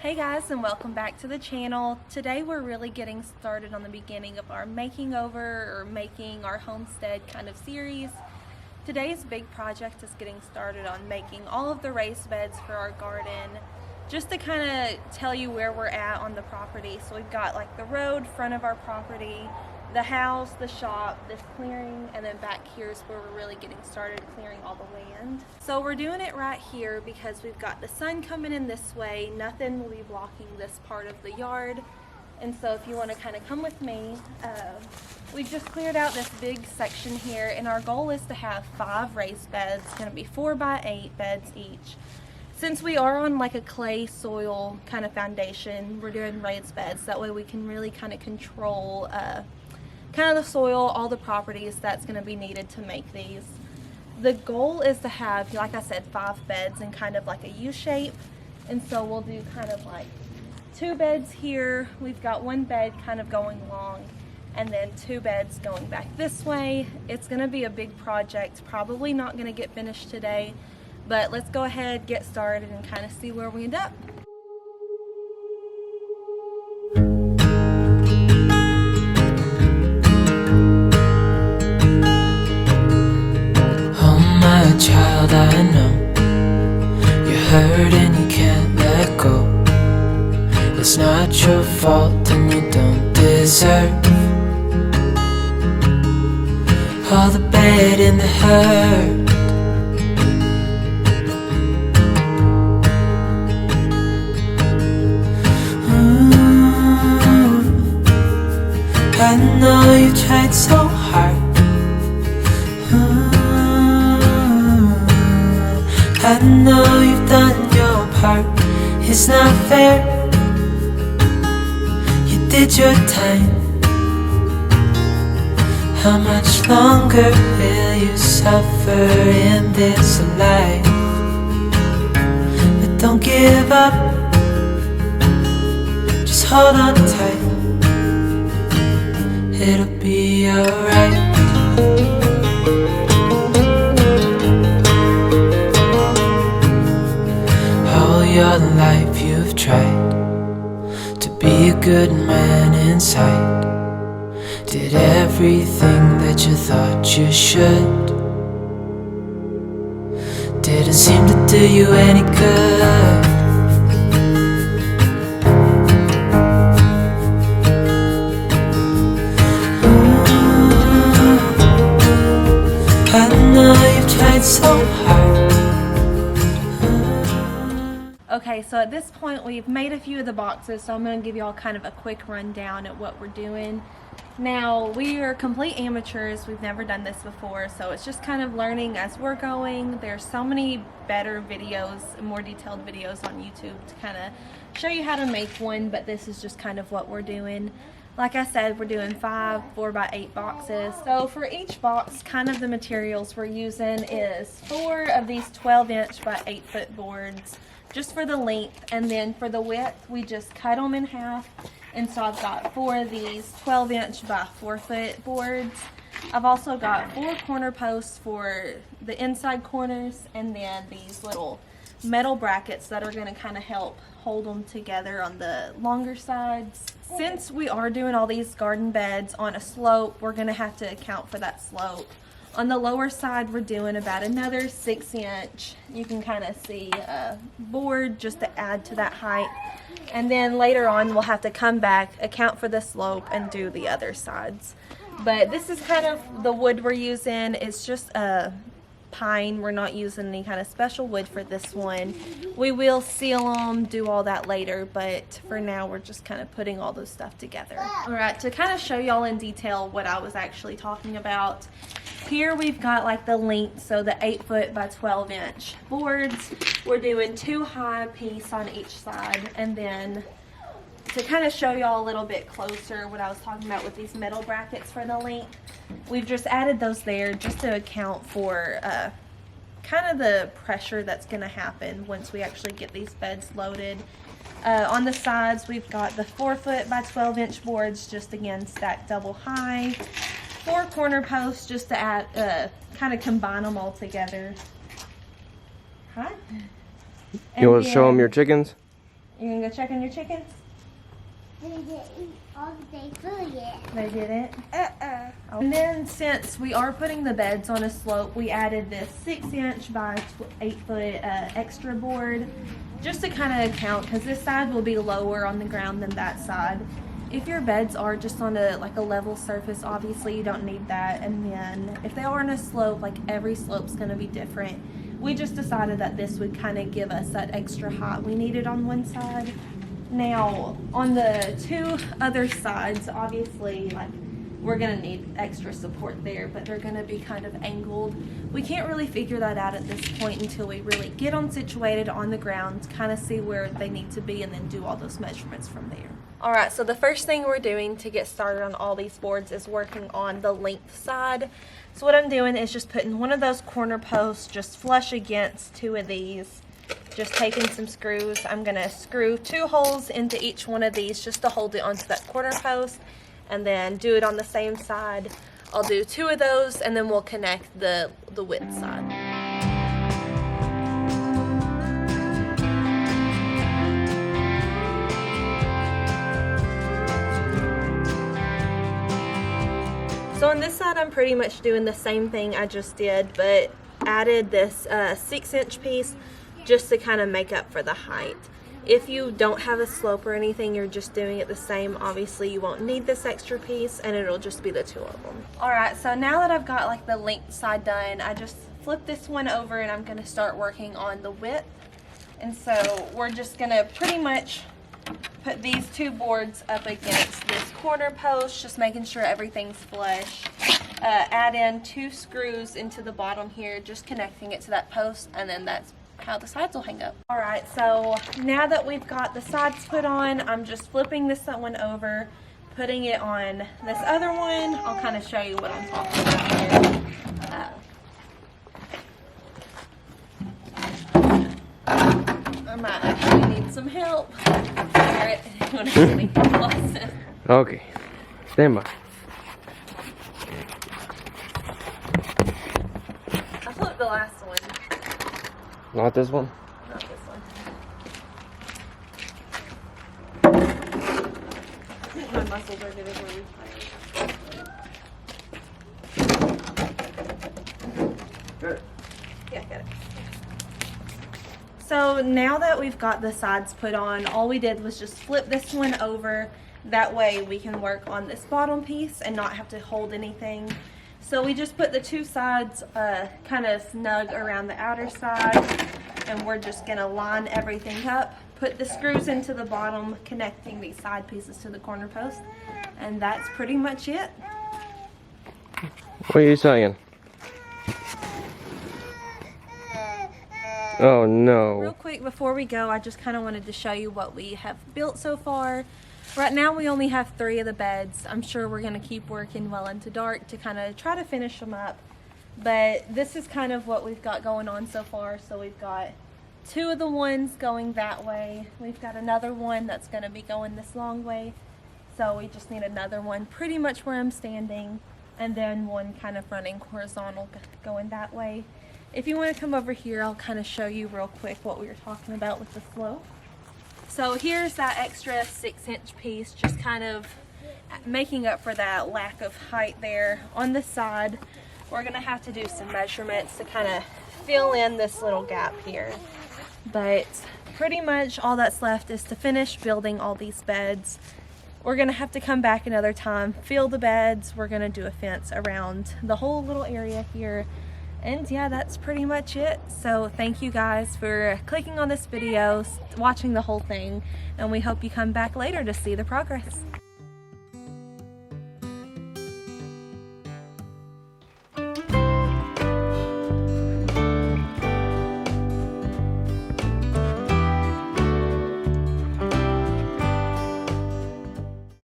Hey guys, and welcome back to the channel. Today we're really getting started on the beginning of our making over or making our homestead kind of series. Today's big project is getting started on making all of the raised beds for our garden, just to kind of tell you where we're at on the property. So we've got like the road front of our property, the house, the shop, this clearing, and then back here is where we're really getting started clearing all the land. So we're doing it right here because we've got the sun coming in this way. Nothing will be blocking this part of the yard. And so if you want to kind of come with me, we just cleared out this big section here, and our goal is to have 5 raised beds. It's going to be 4x8 beds each. Since we are on like a clay soil kind of foundation, we're doing raised beds. That way we can really kind of control kind of the soil, all the properties that's going to be needed to make these. The goal is to have, like I said, 5 beds in kind of like a U shape. And so we'll do kind of like 2 beds here. We've got 1 bed kind of going long, and then 2 beds going back this way. It's going to be a big project, probably not going to get finished today, but let's go ahead, get started, and kind of see where we end up. Child, I know you're hurt and you can't let go. It's not your fault and you don't deserve all the bad and the hurt. I know you tried so hard. I know you've done your part. It's not fair. You did your time. How much longer will you suffer in this life? But don't give up. Just hold on tight. It'll be alright. Your life you've tried to be a good man inside. Did everything that you thought you should. Didn't seem to do you any good. I know you've tried so hard. Okay, so at this point we've made a few of the boxes, so I'm going to give you all kind of a quick rundown at what we're doing. Now, we are complete amateurs. We've never done this before, so it's just kind of learning as we're going. There's so many better videos, more detailed videos on YouTube to kind of show you how to make one, but this is just kind of what we're doing. Like I said, we're doing 5 4x8 boxes. So for each box, kind of the materials we're using is 4 of these 12-inch by 8-foot boards, just for the length, and then for the width we just cut them in half. And so I've got 4 of these 12-inch by 4-foot boards. I've also got 4 corner posts for the inside corners, and then these little metal brackets that are going to kind of help hold them together on the longer sides. Since we are doing all these garden beds on a slope, we're going to have to account for that slope. On the lower side, we're doing about another 6-inch. You can kind of see a board just to add to that height. And then later on, we'll have to come back, account for the slope, and do the other sides. But this is kind of the wood we're using. It's just a pine. We're not using any kind of special wood for this one. We will seal them, do all that later, but for now we're just kind of putting all this stuff together. Alright, to kind of show y'all in detail what I was actually talking about, here we've got like the length, so the 8-foot by 12-inch boards. We're doing 2 high piece on each side, and then to kind of show y'all a little bit closer what I was talking about with these metal brackets for the length, we've just added those there just to account for kind of the pressure that's going to happen once we actually get these beds loaded. On the sides, we've got the 4-foot by 12-inch boards, just again stacked double high. 4 corner posts just to add, kind of combine them all together. Hi. You want to show them your chickens? You gonna go check on your chickens? They didn't eat all the day food yet. They didn't? And then since we are putting the beds on a slope, we added this 6-inch by 8-foot extra board just to kind of account, because this side will be lower on the ground than that side. If your beds are just on a level surface, obviously you don't need that. And then if they are on a slope, like every slope's going to be different. We just decided that this would kind of give us that extra height we needed on one side. Now on the two other sides, obviously we're going to need extra support there, but they're going to be kind of angled. We can't really figure that out at this point until we really get them situated on the ground, kind of see where they need to be, and then do all those measurements from there. Alright, so the first thing we're doing to get started on all these boards is working on the length side. So what I'm doing is just putting one of those corner posts just flush against two of these. Just taking some screws. I'm going to screw 2 holes into each one of these just to hold it onto that corner post, and then do it on the same side. I'll do 2 of those, and then we'll connect the width side. So on this side, I'm pretty much doing the same thing I just did, but added this 6-inch piece just to kind of make up for the height. If you don't have a slope or anything, you're just doing it the same, obviously you won't need this extra piece, and it'll just be the 2 of them. Alright, so now that I've got the length side done, I just flip this one over and I'm going to start working on the width. And so we're just going to pretty much put these 2 boards up against this corner post, just making sure everything's flush. Add in 2 screws into the bottom here, just connecting it to that post, and then that's how the sides will hang up. Alright, so now that we've got the sides put on, I'm just flipping this one over, putting it on this other one. I'll kind of show you what I'm talking about here. I might actually need some help. Garrett, you want to make it closer? Okay, stand by. I flipped the last one. Not this one? Not this one. I think my muscles are getting really tired. Good. Yeah, got it. So now that we've got the sides put on, all we did was just flip this one over. That way we can work on this bottom piece and not have to hold anything. So we just put the 2 sides kind of snug around the outer side, and we're just going to line everything up, put the screws into the bottom, connecting these side pieces to the corner post, and that's pretty much it. What are you saying? Oh no. Real quick before we go, I just kind of wanted to show you what we have built so far. Right now we only have 3 of the beds. I'm sure we're going to keep working well into dark to kind of try to finish them up. But this is kind of what we've got going on so far. So we've got 2 of the ones going that way. We've got another one that's going to be going this long way. So we just need another one pretty much where I'm standing. And then one kind of running horizontal going that way. If you want to come over here, I'll kind of show you real quick what we were talking about with the slope. So here's that extra 6-inch piece, just kind of making up for that lack of height there. On the side, we're going to have to do some measurements to kind of fill in this little gap here. But pretty much all that's left is to finish building all these beds. We're going to have to come back another time, fill the beds. We're going to do a fence around the whole little area here. And yeah, that's pretty much it. So thank you guys for clicking on this video, watching the whole thing, and we hope you come back later to see the progress.